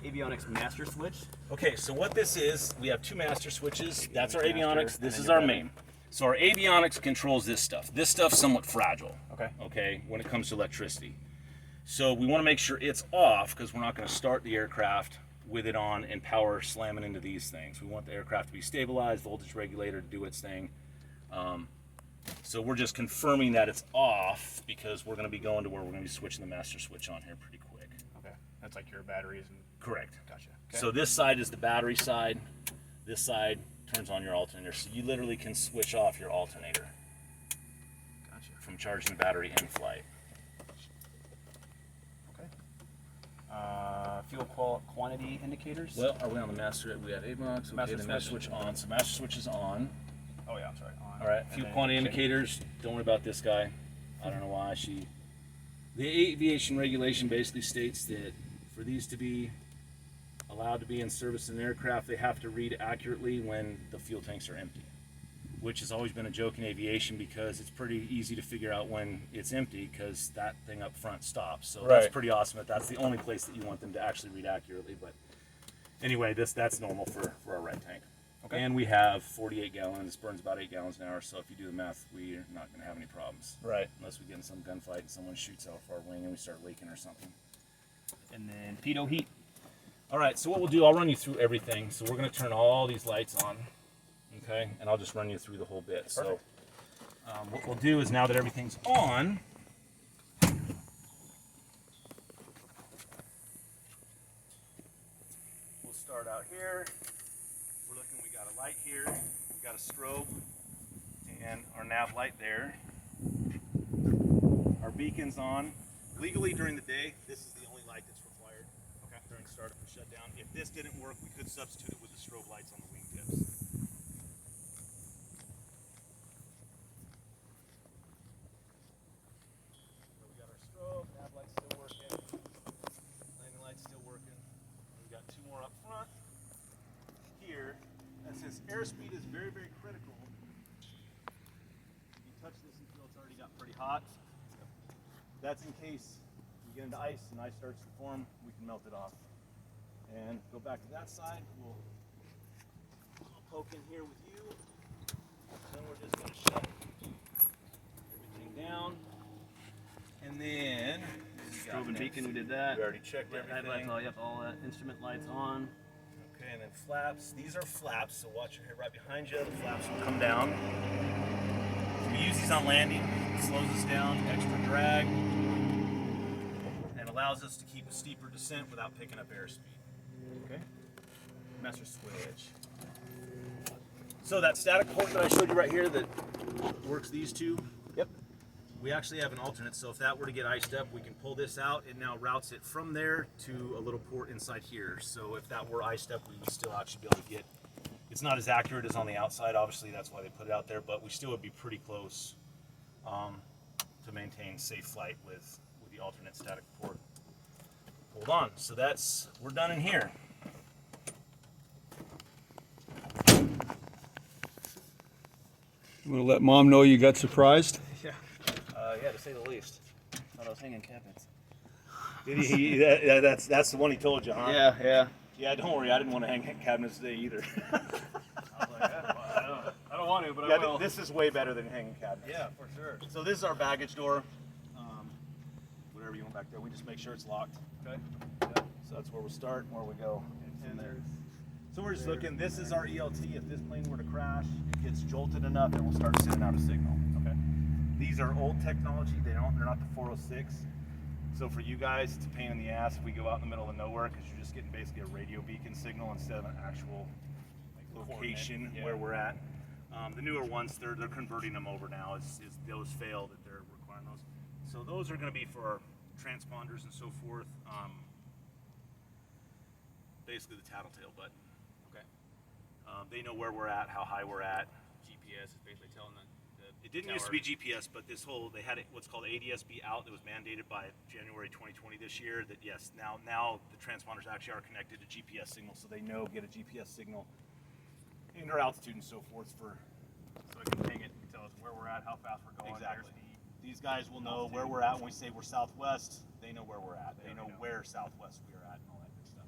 Avionics master switch. Okay, so what this is, we have two master switches. That's our Master, avionics. and This then is your our battery. main. So our avionics controls this stuff. This stuff's somewhat fragile. Okay. When it comes to electricity. So we want to make sure it's off because we're not going to start the aircraft with it on and power slamming into these things. We want the aircraft to be stabilized, voltage regulator to do its thing. So we're just confirming that it's off because we're going to be going to where we're going to be switching the master switch on here pretty quick. Okay. That's like your batteries and. Correct. Gotcha. Okay. So this side is the battery side. This side turns on your alternator. So you literally can switch off your alternator Gotcha. from charging the battery in flight. Okay. Fuel quantity indicators. Well, are we on the master? We have AVOX. Okay, Master the master switch. switch on. So master switch is on. Oh yeah, I'm sorry. On. All right. And Fuel then quantity change. indicators. Don't worry about this guy. I don't know why she. The aviation regulation basically states that for these to be allowed to be in service in an aircraft, they have to read accurately when the fuel tanks are empty, which has always been a joke in aviation because it's pretty easy to figure out when it's empty because that thing up front stops. So that's Right. pretty awesome that that's the only place that you want them to actually read accurately. But anyway, that's normal for our red tank. Okay. And we have 48 gallons, burns about 8 gallons an hour, so if you do the math, we are not going to have any problems. Right. Unless we get in some gunfight and someone shoots out of our wing and we start leaking or something. And then pitot heat. All right, so what we'll do, I'll run you through everything. So we're going to turn all these lights on, okay? And I'll just run you through the whole bit. So what we'll do is now that everything's on, we'll start out here. We're looking, we got a light here, we got a strobe, and our nav light there. Our beacon's on. Legally during the day, this is the only light that's required during startup and shutdown. If this didn't work, we could substitute it with the strobe lights on the wingtips. So we got our strobe, nav light's still working, landing light's still working. We've got two more up front. Here, and since airspeed is very, very critical, you touch this and feel it's already got pretty hot. That's in case you get into ice and ice starts to form, we can melt it off. And go back to that side, we'll poke in here with you. Then we're just going to shut everything down. And then, Strobe and beacon, we did that. we already checked Headlights, everything. yep, all instrument lights on. Okay, and then flaps. These are flaps, so watch your head right behind you. The flaps will come down. We use these on landing. It slows us down, extra drag, and allows us to keep a steeper descent without picking up airspeed. Okay. Master switch. So that static port that I showed you right here that works these two, Yep. we actually have an alternate. So if that were to get iced up, we can pull this out. It now routes it from there to a little port inside here. So if that were iced up, we would still actually be able to get, it's not as accurate as on the outside, obviously that's why they put it out there, but we still would be pretty close to maintain safe flight with the alternate static port. Hold on, so we're done in here. You want to let Mom know you got surprised? Yeah, to say the least. Thought I was hanging cabinets. That's the one he told you, huh? Yeah. Yeah, don't worry, I didn't want to hang cabinets today either. I was like, I don't want to, but I Yeah, will. this is way better than hanging cabinets. Yeah, for sure. So this is our baggage door. Whatever you want back there, we just make sure it's locked. Okay. So that's where we'll start and where we go from there. So we're just looking, this is our ELT. If this plane were to crash, it gets jolted enough, it will start sending out a signal. Okay. They're old technology, they're not the 406. So for you guys, it's a pain in the ass if we go out in the middle of nowhere because you're just getting basically a radio beacon signal instead of an actual location where we're at. The newer ones, they're converting them over now. As those fail, that they're requiring those. So those are going to be for our transponders and so forth. Basically the tattletale button. Okay. They know where we're at, how high we're at. GPS is basically telling the It didn't used to be GPS, but they had what's called ADS-B out that was mandated by January 2020 this year. That yes, now the transponders actually are connected to GPS signals, so they get a GPS signal in our altitude and so forth so I can ping it and tell us where we're at, how fast we're going, Exactly. airspeed. these guys will know where we're at when we say we're southwest. They know where we're at. They know where southwest we are at and all that good stuff.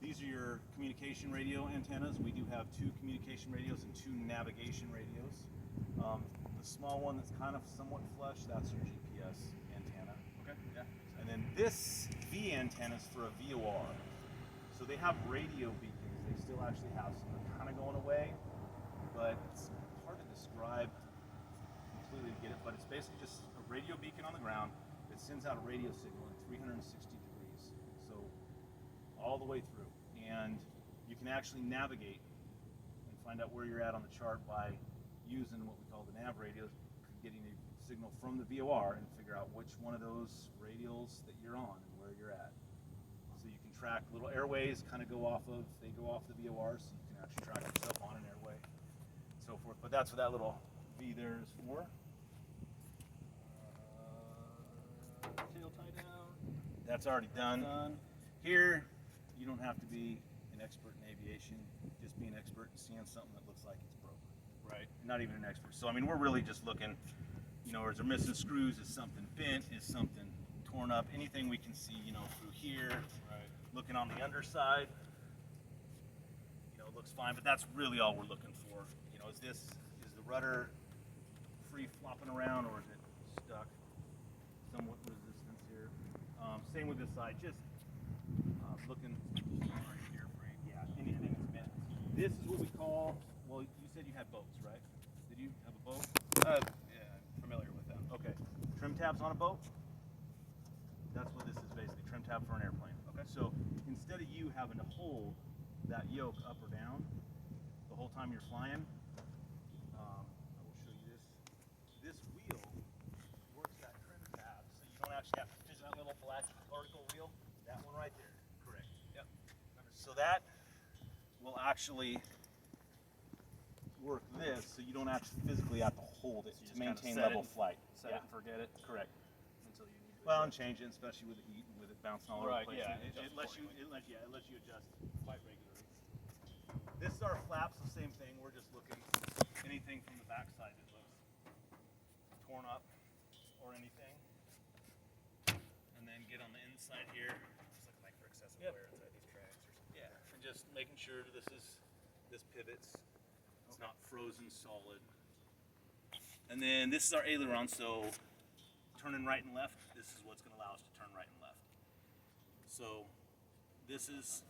These are your communication radio antennas. We do have 2 communication radios and 2 navigation radios. The small one that's kind of somewhat flush, that's your GPS antenna. Okay. Yeah. And then this V antenna is for a VOR. So they have radio beacons. They still actually have some. They're kind of going away, but it's hard to describe completely to get it. But it's basically just a radio beacon on the ground that sends out a radio signal in 360 degrees, so all the way through. And you can actually navigate and find out where you're at on the chart by using what we call the nav radio, getting a signal from the VOR and figure out which one of those radials that you're on and where you're at. So you can track little airways, kind of go off of, they go off the VOR, so you can actually track yourself on an airway, and so forth. But that's what that little V there is for. Tail tie down. That's already done. Here, you don't have to be an expert in aviation. Just be an expert in seeing something that looks like it's broke. Right. Not even an expert. So I mean, we're really just looking. You know, is there missing screws? Is something bent? Is something torn up? Anything we can see, you know, through here. Right. Looking on the underside, you know, it looks fine. But that's really all we're looking for. You know, is the rudder free flopping around, or is it stuck? Somewhat resistance here. Same with this side. Just looking right here, frame. Yeah, anything that's bent. This is what we call. Well, you said you had boats, right? Did you have a boat? Yeah, I'm familiar with them. Okay. Trim tabs on a boat? That's what this is basically, trim tab for an airplane. Okay. So instead of you having to hold that yoke up or down the whole time you're flying, I will show you this. This wheel works that trim tab, so you don't actually have to physically. That little black particle wheel. That one right there. Correct. Yep. So that will actually work this, so you don't actually physically have to hold it So you to just kinda maintain set it level and- flight. Set it and forget it Correct. until you need to. Well, and change it, especially with the heat and with it bouncing all over Right, the place. yeah, It adjust lets you, accordingly. it lets you adjust quite regularly. This is our flaps, the same thing. We're just looking anything from the backside that looks torn up or anything, and then get on the inside here. Just like for excessive Yep. wear inside these tracks or something. Yeah, and just making sure this pivots. It's not frozen solid. And then this is our aileron, so turning right and left, this is what's going to allow us to turn right and left. So this is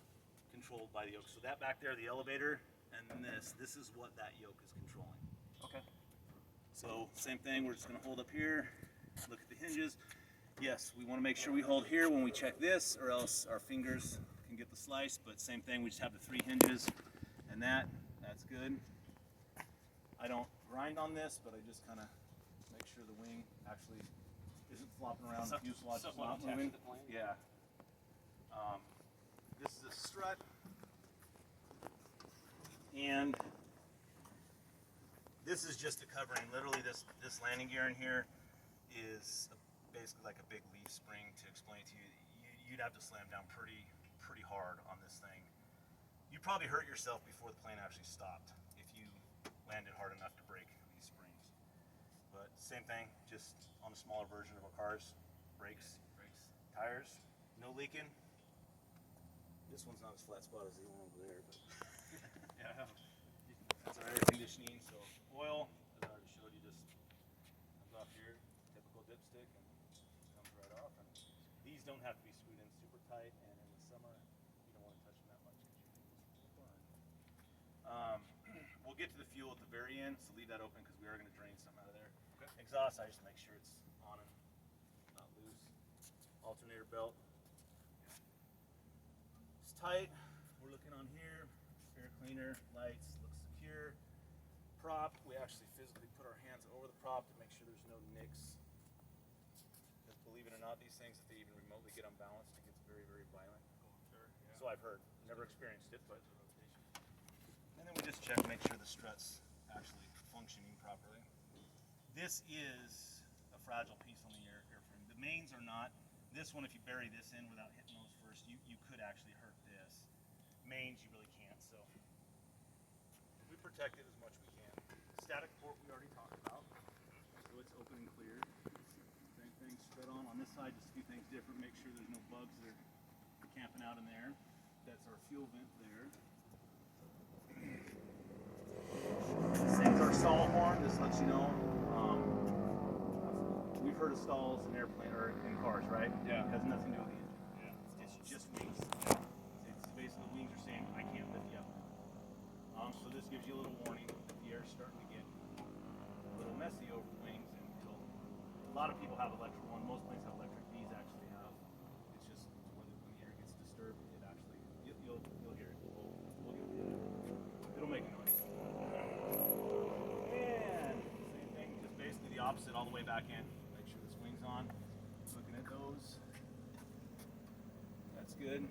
controlled by the yoke. So that back there, the elevator, and then this is what that yoke is controlling. Okay. So same thing, we're just going to hold up here, look at the hinges. Yes, we want to make sure we hold here when we check this, or else our fingers can get the slice, but same thing, we just have the 3 hinges, and that's good. I don't grind on this, but I just kind of make sure the wing actually isn't flopping around, the fuselage is not moving. Yeah. This is a strut, and this is just a covering. Literally, this landing gear in here is basically like a big leaf spring. To explain to you, you'd have to slam down pretty hard on this thing. You'd probably hurt yourself before the plane actually stopped if you landed hard enough to break these springs. But same thing, just on a smaller version of our cars. Brakes, tires, no leaking. This one's not as flat spot as the one over there, but Yeah. that's our air conditioning. So oil, as I already showed you, just comes off here, typical dipstick, and comes right off. And these don't have to be screwed in super tight, and in the summer, you don't want to touch them that much because you burn. We'll get to the fuel at the very end, so leave that open because we are going to drain something out of there. Okay. Exhaust, I just make sure it's on and not loose. Alternator belt. It's tight. We're looking on here. Air cleaner, lights, looks secure. Prop, we actually physically put our hands over the prop to make sure there's no nicks. Because believe it or not, these things, if they even remotely get unbalanced, it gets very, very violent. So I've heard. Never experienced it, but. And then we just check, make sure the strut's actually functioning properly. This is a fragile piece on the airframe. The mains are not. This one, if you bury this in without hitting those first, you could actually hurt this. Mains, you really can't, so we protect it as much as we can. Static port we already talked about, so it's open and clear. spread on this side, just a few things different. Make sure there's no bugs that are camping out in there. That's our fuel vent there. This thing's our stall horn. This lets you know. We've heard of stalls in airplane or in cars, right? Yeah. It has nothing to do with the engine. Yeah. It's just wings. It's basically the wings are saying, I can't lift you up. So this gives you a little warning that the air's starting to get a little messy over the wings, and a lot of people have electric one. Most planes have electric. These actually have. It's just when the air gets disturbed, it actually you'll hear it. It'll make a noise. And same thing, just basically the opposite all the way back in. Make sure this wing's on. Looking at those. That's good. And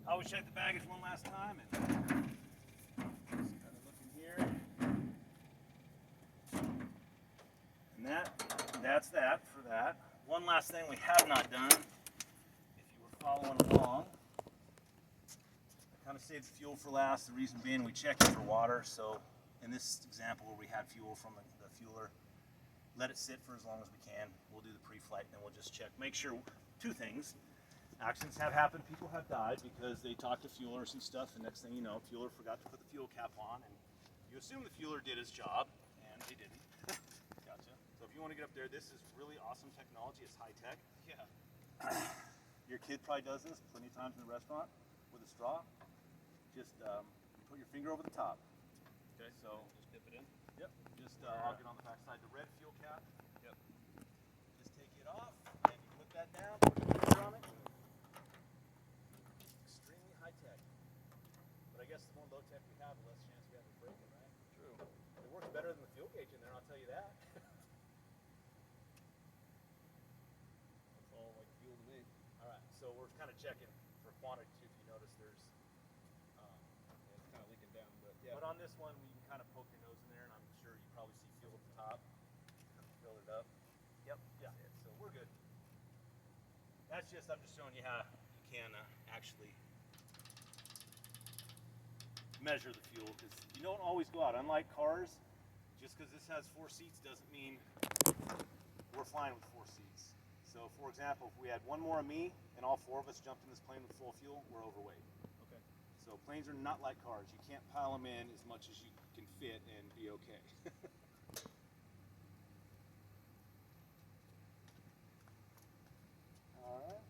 I always check the baggage one last time, and just kind of looking here. And that's that for that. One last thing we have not done, if you were following along, I kind of saved the fuel for last. The reason being we checked it for water. So in this example where we had fuel from the fueler, let it sit for as long as we can. We'll do the pre-flight and then we'll just check. Make sure, two things. Accidents have happened. People have died because they talked to fuelers and stuff, and next thing you know, fueler forgot to put the fuel cap on, and you assume the fueler did his job, and they didn't. Gotcha. So if you want to get up there, this is really awesome technology. It's high tech. Yeah. Your kid probably does this plenty of times in the restaurant with a straw. Just put your finger over the top. Okay. So Just dip it in. yep. Just I'll get on the back side. The red fuel cap. Yep. Just take it off, and you clip that down. Put your finger on it. Extremely high tech. But I guess the more low tech we have, the less chance we have of breaking, right? True. It works better than the fuel gauge in there, I'll tell you that. That's all like fuel to me. All right, so we're kind of checking for quantity too. If you notice, there's. Yeah, it's kind of leaking down, but yeah. But on this one, you can kind of poke your nose in there, and I'm sure you probably see fuel at the top. Kind of fill it up. Yep. Yeah. So we're good. I'm just showing you how you can actually measure the fuel, because you don't always go out. Unlike cars, just because this has 4 seats doesn't mean we're flying with 4 seats. So for example, if we had one more of me and all 4 of us jumped in this plane with full fuel, we're overweight. Okay. So planes are not like cars. You can't pile them in as much as you can fit and be okay. Alright.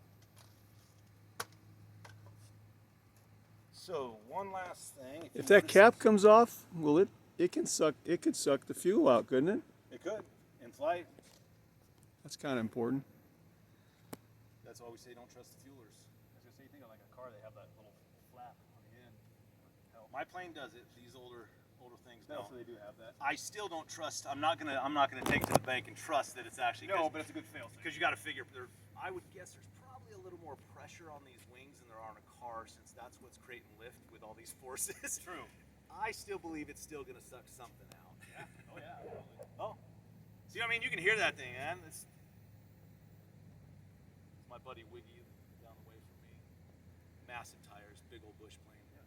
So one last thing. If that cap comes off, will it could suck the fuel out, couldn't it? It could. In flight, That's kind of important. that's why we say don't trust the fuelers. I was gonna say, you think of like a car, they have that little flap on the end. Help. My plane does it. These older things No, don't. so they do have that. I still don't trust. I'm not gonna take it to the bank and trust that it's actually. No, but it's a good fail safe. because you got to figure there. I would guess there's probably a little more pressure on these wings than there are on a car, since that's what's creating lift with all these forces. True. I still believe it's still gonna suck something out. Yeah. Oh yeah. Absolutely. Oh, see, I mean, you can hear that thing, man. It's my buddy Wiggy down the way from me. Massive tires, big old Bush plane. Yeah.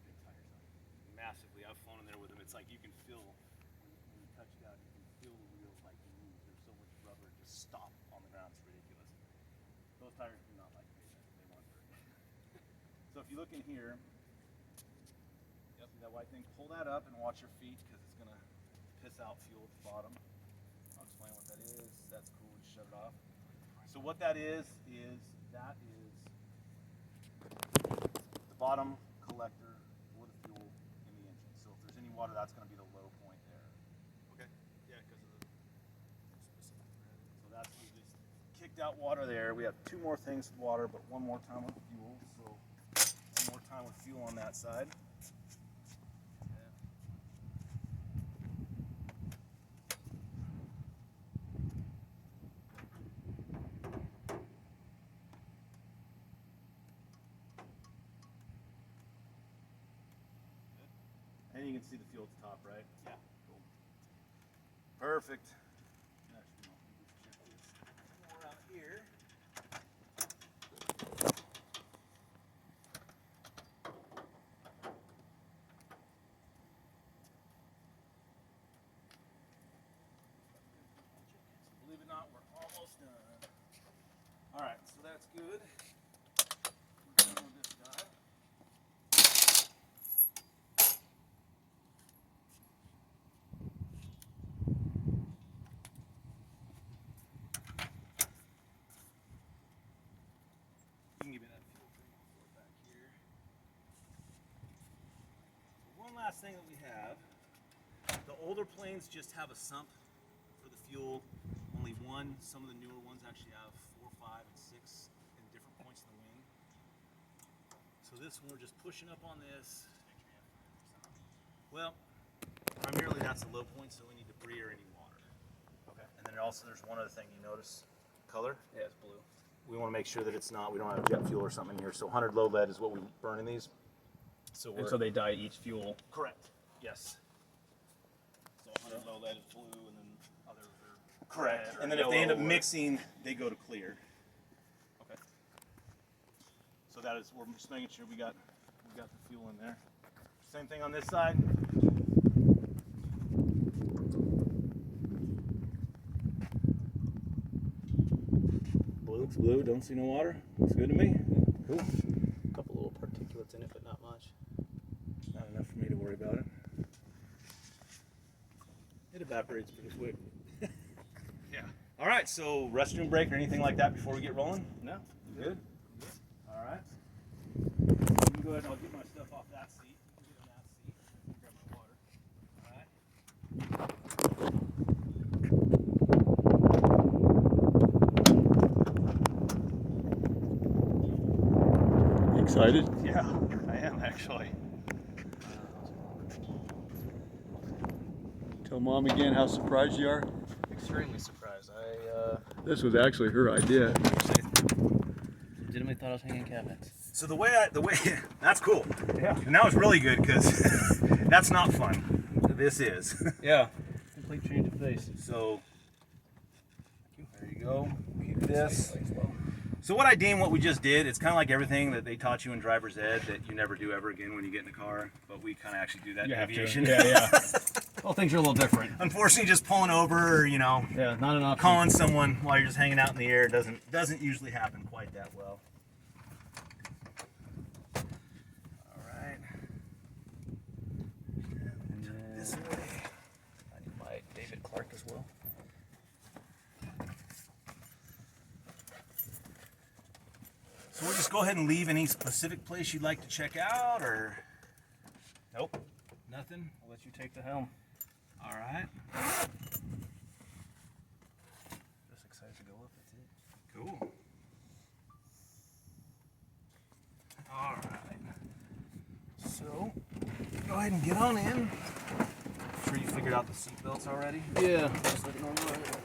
Big tires on it. Massively. I've flown in there with him. It's like you can feel when you touch down, you can feel the wheels like move. There's so much rubber just stop on the ground. It's ridiculous. Those tires do not like pavement. They want dirt. So if you look in here, see that white thing? Pull that up and watch your feet, because it's gonna piss out fuel at the bottom. I'll explain what that is. That's cool. Just shut it off. So what that is the bottom collector for the fuel in the engine. So if there's any water, that's going to be the low point there. Okay. Yeah, because of the specific thread. So that's, we just kicked out water there. We have 2 more things with water, but 1 more time with fuel. So 1 more time with fuel on that side. And you can see the fuel at the top, right? Yeah. Cool. Perfect. Actually, no, let me just check this more out here. last thing that we have, the older planes just have a sump for the fuel. Only one. Some of the newer ones actually have 4, 5, and 6 in different points of the wing. So this one, we're just pushing up on this. Well, primarily that's the low point, so any debris or any water. Okay. And then also there's one other thing you notice. Color. Yeah, it's blue. We want to make sure that it's not, we don't have jet fuel or something in here. So 100 low lead is what we burn in these. So And so they dye each fuel. correct. Yes. So 100 low lead is blue, and then others are Correct. red or And then if they end up yellow or- mixing, they go to clear. Okay. So that is, we're just making sure we got the fuel in there. Same thing on this side. Blue, it's blue. Don't see no water. Looks good to me. Cool. A couple little particulates in it, but not much. Not enough for me to worry about it. It evaporates pretty quick. Yeah. All right, so restroom break or anything like that before we get rolling? No. Good. All right. You can go ahead and I'll get my stuff off that seat. You can get on that seat. Grab my water. All right. Excited? Yeah, I am actually. Tell Mom again how surprised you are. Extremely surprised. I This was actually her idea. legitimately thought I was hanging cabinets. So the way that's cool. Yeah. And that was really good because that's not fun. This is. Yeah. Complete change of pace. So there you go. Keep this. So what I deem what we just did, it's kind of like everything that they taught you in driver's ed that you never do ever again when you get in a car, but we kind of actually do that in aviation. Yeah, yeah. Well, things are a little different. Unfortunately, just pulling over or, Yeah, not an option. calling someone while you're just hanging out in the air doesn't usually happen quite that well. All right. Turn this way. I need my David Clark as well. So we'll just go ahead and leave any specific place you'd like to check out, or nope, nothing. I'll let you take the helm. All right. Just excited to go up. That's it. Cool. All right. So go ahead and get on in. Sure you figured out the seat belts already? Yeah. Just looking on the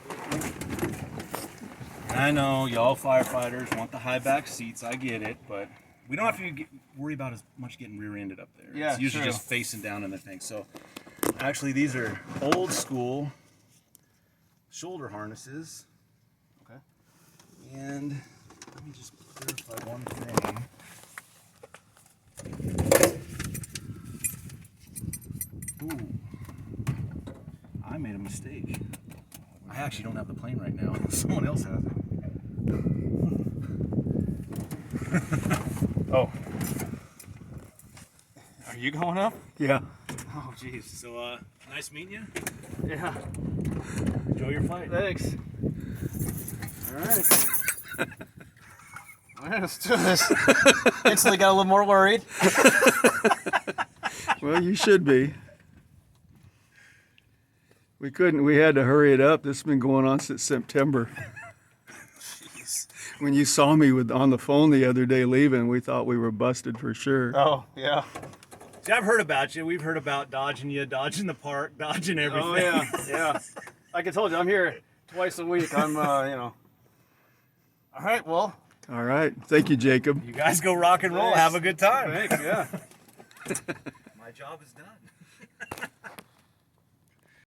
I know y'all firefighters want the high back seats. I get it, but we don't have to worry about as much getting rear-ended up there. Yeah, it's usually true. just facing down in the thing. So actually, these are old school shoulder harnesses. Okay. And let me just clarify one thing. Ooh, I made a mistake. I actually don't have the plane right now. Someone else has it. Oh. Are you going up? Yeah. Oh, jeez. So, nice meeting you. Yeah. Enjoy your flight. Thanks. All right. All right, let's do this. Instantly got a little more worried. Well, you should be. We had to hurry it up. This has been going on since September. Jeez. When you saw me on the phone the other day leaving, we thought we were busted for sure. Oh, yeah. See, I've heard about you. We've heard about dodging you, dodging the park, dodging everything. Oh, yeah. Yeah. Like I told you, I'm here twice a week. I'm, All right, well. All right. Thank you, Jacob. You guys go rock and roll. Thanks. Have a good time. Thanks, yeah. My job is done.